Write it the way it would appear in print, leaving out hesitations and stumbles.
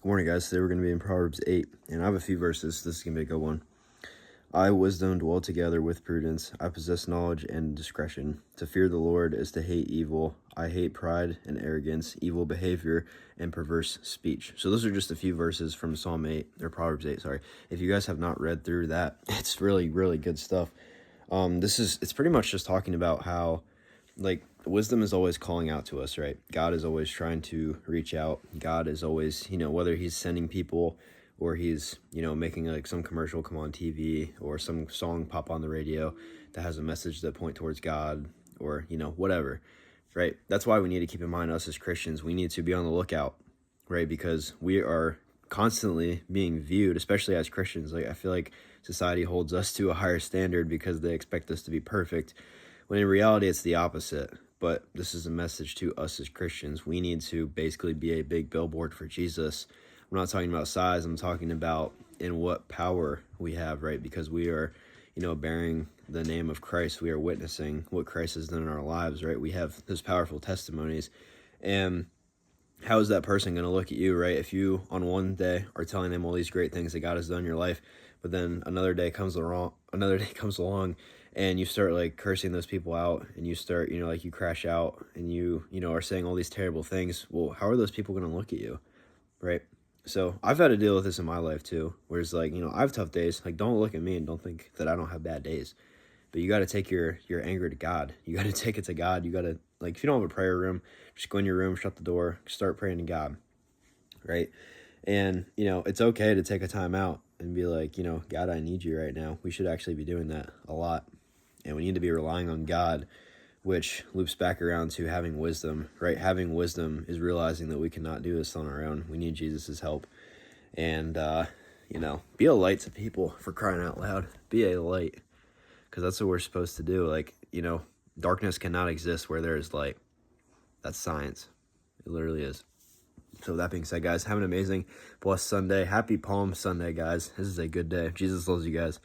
Good morning, guys. Today we're going to be in Proverbs 8, and I have a few verses. This is going to be a good one. I, wisdom, dwell together with prudence. I possess knowledge and discretion. To fear the Lord is to hate evil. I hate pride and arrogance, evil behavior, and perverse speech. So those are just a few verses from Psalm 8, or Proverbs 8, sorry. If you guys have not read through that, it's really, really good stuff. It's pretty much just talking about how, wisdom is always calling out to us, right? God is always trying to reach out. God is always, whether he's sending people or he's, making like some commercial come on TV or some song pop on the radio that has a message that point towards God or, whatever, right? That's why we need to keep in mind, us as Christians, we need to be on the lookout, right? Because we are constantly being viewed, especially as Christians. Like, I feel like society holds us to a higher standard because they expect us to be perfect, when in reality it's the opposite. But this is a message to us as Christians. We need to basically be a big billboard for Jesus. I'm not talking about size. I'm talking about in what power we have, right? Because we are, bearing the name of Christ. We are witnessing what Christ has done in our lives, right? We have those powerful testimonies. And how is that person going to look at you, right? If you, on one day, are telling them all these great things that God has done in your life, but then another day comes along, and you start like cursing those people out, and you start, you crash out, and you are saying all these terrible things. Well, how are those people going to look at you, right? So I've had to deal with this in my life too, where it's like, I have tough days. Like, don't look at me and don't think that I don't have bad days. But you got to take your anger to God. You got to take it to God. You got to, like, if you don't have a prayer room, just go in your room, shut the door, start praying to God, right? And, it's okay to take a time out and be like, God, I need you right now. We should actually be doing that a lot. And we need to be relying on God, which loops back around to having wisdom, right? Having wisdom is realizing that we cannot do this on our own. We need Jesus' help. And, be a light to people, for crying out loud. Be a light, because that's what we're supposed to do. Like, darkness cannot exist where there is light. That's science. It literally is. So that being said, guys, have an amazing, blessed Sunday. Happy Palm Sunday, guys. This is a good day. Jesus loves you guys.